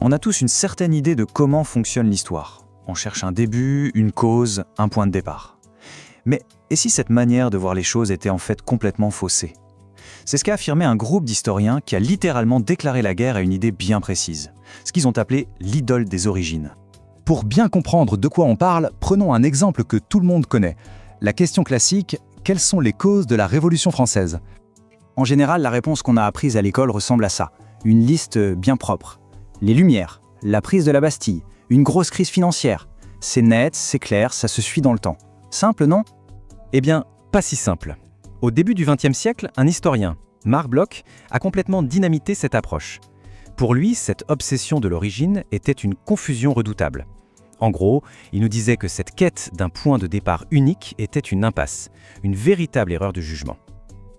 On a tous une certaine idée de comment fonctionne l'histoire. On cherche un début, une cause, un point de départ. Mais et si cette manière de voir les choses était en fait complètement faussée? C'est ce qu'a affirmé un groupe d'historiens qui a littéralement déclaré la guerre à une idée bien précise, ce qu'ils ont appelé l'idole des origines. Pour bien comprendre de quoi on parle, prenons un exemple que tout le monde connaît. La question classique, quelles sont les causes de la Révolution française? En général, la réponse qu'on a apprise à l'école ressemble à ça. Une liste bien propre. Les Lumières, la prise de la Bastille, une grosse crise financière. C'est net, c'est clair, ça se suit dans le temps. Simple, non? Eh bien, pas si simple. Au début du XXe siècle, un historien, Marc Bloch, a complètement dynamité cette approche. Pour lui, cette obsession de l'origine était une confusion redoutable. En gros, il nous disait que cette quête d'un point de départ unique était une impasse, une véritable erreur de jugement.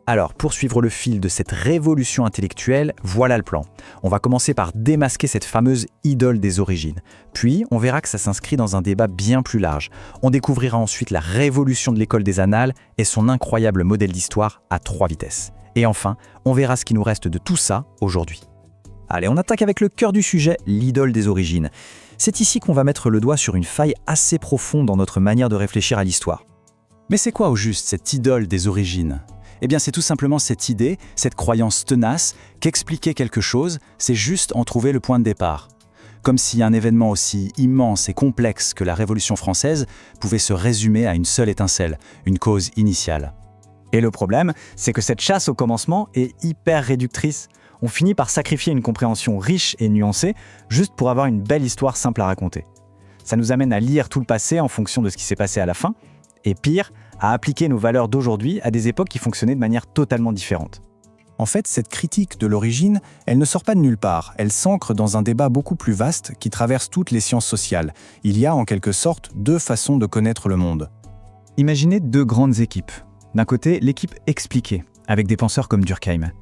Alors, pour suivre le fil de cette révolution intellectuelle, voilà le plan. On va commencer par démasquer cette fameuse idole des origines. Puis, on verra que ça s'inscrit dans un débat bien plus large. On découvrira ensuite la révolution de l'école des annales et son incroyable modèle d'histoire à 3 vitesses. Et enfin, on verra ce qui nous reste de tout ça aujourd'hui. Allez, on attaque avec le cœur du sujet, l'idole des origines. C'est ici qu'on va mettre le doigt sur une faille assez profonde dans notre manière de réfléchir à l'histoire. Mais c'est quoi au juste cette idole des origines ? Eh bien, c'est tout simplement cette idée, cette croyance tenace qu'expliquer quelque chose, c'est juste en trouver le point de départ. Comme si un événement aussi immense et complexe que la Révolution française pouvait se résumer à une seule étincelle, une cause initiale. Et le problème, c'est que cette chasse au commencement est hyper réductrice. On finit par sacrifier une compréhension riche et nuancée juste pour avoir une belle histoire simple à raconter. Ça nous amène à lire tout le passé en fonction de ce qui s'est passé à la fin, et pire, à appliquer nos valeurs d'aujourd'hui à des époques qui fonctionnaient de manière totalement différente. En fait, cette critique de l'origine, elle ne sort pas de nulle part, elle s'ancre dans un débat beaucoup plus vaste qui traverse toutes les sciences sociales. Il y a en quelque sorte 2 façons de connaître le monde. Imaginez 2 grandes équipes. D'un côté, l'équipe expliquée, avec des penseurs comme Durkheim.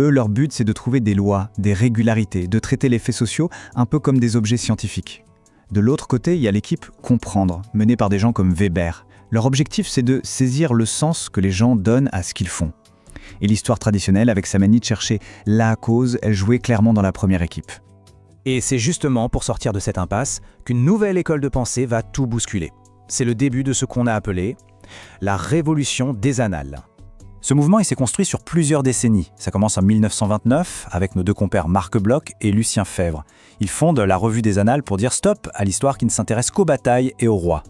Eux, leur but, c'est de trouver des lois, des régularités, de traiter les faits sociaux un peu comme des objets scientifiques. De l'autre côté, il y a l'équipe comprendre, menée par des gens comme Weber. Leur objectif, c'est de saisir le sens que les gens donnent à ce qu'ils font. Et l'histoire traditionnelle, avec sa manie de chercher la cause, elle jouait clairement dans la première équipe. Et c'est justement pour sortir de cette impasse qu'une nouvelle école de pensée va tout bousculer. C'est le début de ce qu'on a appelé la révolution des annales. Ce mouvement il s'est construit sur plusieurs décennies. Ça commence en 1929 avec nos 2 compères Marc Bloch et Lucien Febvre. Ils fondent la Revue des Annales pour dire stop à l'histoire qui ne s'intéresse qu'aux batailles et aux rois.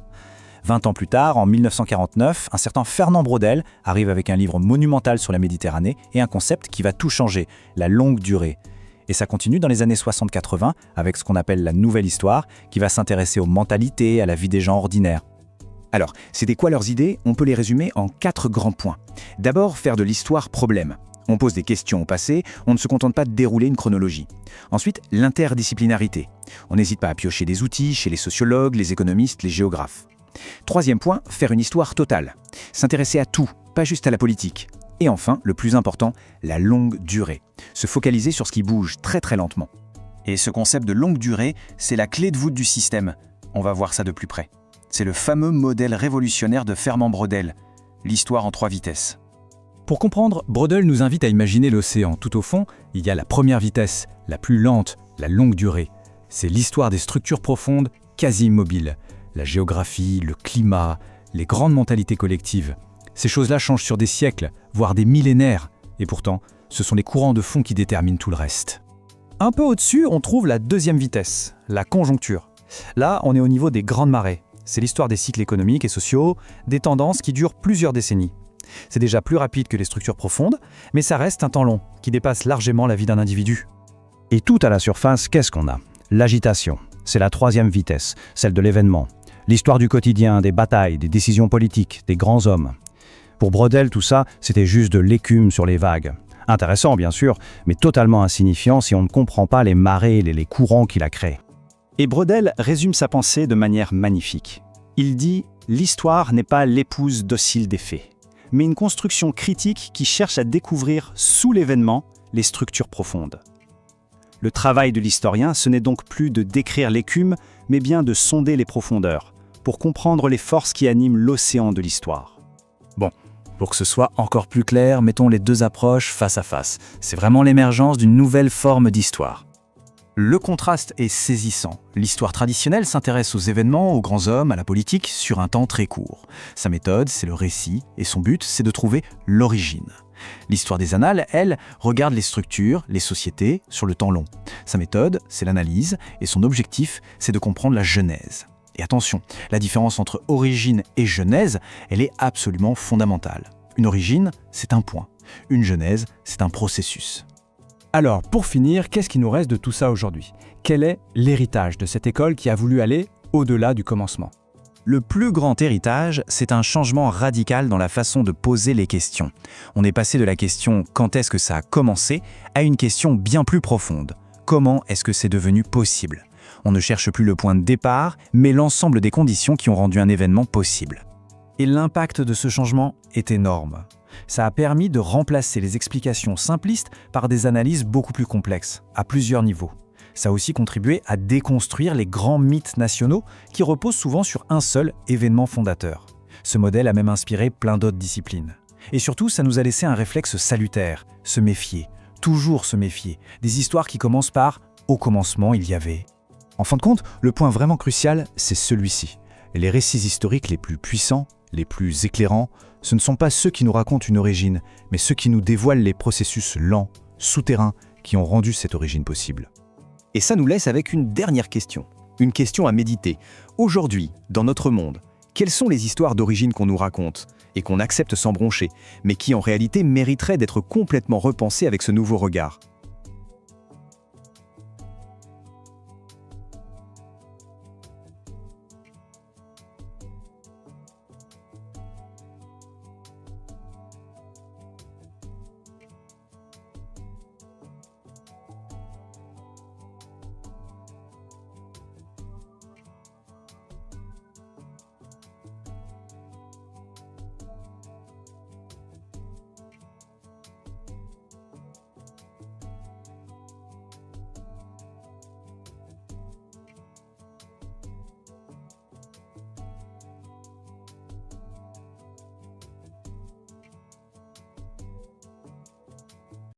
20 ans plus tard, en 1949, un certain Fernand Braudel arrive avec un livre monumental sur la Méditerranée et un concept qui va tout changer, la longue durée. Et ça continue dans les années 60-80 avec ce qu'on appelle la nouvelle histoire, qui va s'intéresser aux mentalités, à la vie des gens ordinaires. Alors, c'était quoi leurs idées? On peut les résumer en 4 grands points. D'abord, faire de l'histoire problème. On pose des questions au passé, on ne se contente pas de dérouler une chronologie. Ensuite, l'interdisciplinarité. On n'hésite pas à piocher des outils chez les sociologues, les économistes, les géographes. 3e point, faire une histoire totale. S'intéresser à tout, pas juste à la politique. Et enfin, le plus important, la longue durée. Se focaliser sur ce qui bouge très très lentement. Et ce concept de longue durée, c'est la clé de voûte du système. On va voir ça de plus près. C'est le fameux modèle révolutionnaire de Fernand Braudel, l'histoire en 3 vitesses. Pour comprendre, Braudel nous invite à imaginer l'océan. Tout au fond, il y a la première vitesse, la plus lente, la longue durée. C'est l'histoire des structures profondes, quasi immobiles. La géographie, le climat, les grandes mentalités collectives. Ces choses-là changent sur des siècles, voire des millénaires. Et pourtant, ce sont les courants de fond qui déterminent tout le reste. Un peu au-dessus, on trouve la 2e vitesse, la conjoncture. Là, on est au niveau des grandes marées. C'est l'histoire des cycles économiques et sociaux, des tendances qui durent plusieurs décennies. C'est déjà plus rapide que les structures profondes, mais ça reste un temps long, qui dépasse largement la vie d'un individu. Et tout à la surface, qu'est-ce qu'on a? L'agitation, c'est la 3e vitesse, celle de l'événement. L'histoire du quotidien, des batailles, des décisions politiques, des grands hommes. Pour Braudel, tout ça, c'était juste de l'écume sur les vagues. Intéressant, bien sûr, mais totalement insignifiant si on ne comprend pas les marées et les courants qu'il a créés. Et Braudel résume sa pensée de manière magnifique. Il dit « L'histoire n'est pas l'épouse docile des faits, mais une construction critique qui cherche à découvrir sous l'événement les structures profondes. » Le travail de l'historien, ce n'est donc plus de décrire l'écume, mais bien de sonder les profondeurs, pour comprendre les forces qui animent l'océan de l'histoire. Bon, pour que ce soit encore plus clair, mettons les 2 approches face à face. C'est vraiment l'émergence d'une nouvelle forme d'histoire. Le contraste est saisissant. L'histoire traditionnelle s'intéresse aux événements, aux grands hommes, à la politique, sur un temps très court. Sa méthode, c'est le récit, et son but, c'est de trouver l'origine. L'histoire des annales, elle, regarde les structures, les sociétés, sur le temps long. Sa méthode, c'est l'analyse, et son objectif, c'est de comprendre la genèse. Et attention, la différence entre origine et genèse, elle est absolument fondamentale. Une origine, c'est un point. Une genèse, c'est un processus. Alors, pour finir, qu'est-ce qui nous reste de tout ça aujourd'hui? Quel est l'héritage de cette école qui a voulu aller au-delà du commencement? Le plus grand héritage, c'est un changement radical dans la façon de poser les questions. On est passé de la question « quand est-ce que ça a commencé ?» à une question bien plus profonde. Comment est-ce que c'est devenu possible? On ne cherche plus le point de départ, mais l'ensemble des conditions qui ont rendu un événement possible. Et l'impact de ce changement est énorme. Ça a permis de remplacer les explications simplistes par des analyses beaucoup plus complexes, à plusieurs niveaux. Ça a aussi contribué à déconstruire les grands mythes nationaux qui reposent souvent sur un seul événement fondateur. Ce modèle a même inspiré plein d'autres disciplines. Et surtout, ça nous a laissé un réflexe salutaire, se méfier, toujours se méfier, des histoires qui commencent par « au commencement, il y avait ». En fin de compte, le point vraiment crucial, c'est celui-ci. Les récits historiques les plus puissants, les plus éclairants, ce ne sont pas ceux qui nous racontent une origine, mais ceux qui nous dévoilent les processus lents, souterrains, qui ont rendu cette origine possible. Et ça nous laisse avec une dernière question. Une question à méditer. Aujourd'hui, dans notre monde, quelles sont les histoires d'origine qu'on nous raconte et qu'on accepte sans broncher, mais qui en réalité mériteraient d'être complètement repensées avec ce nouveau regard?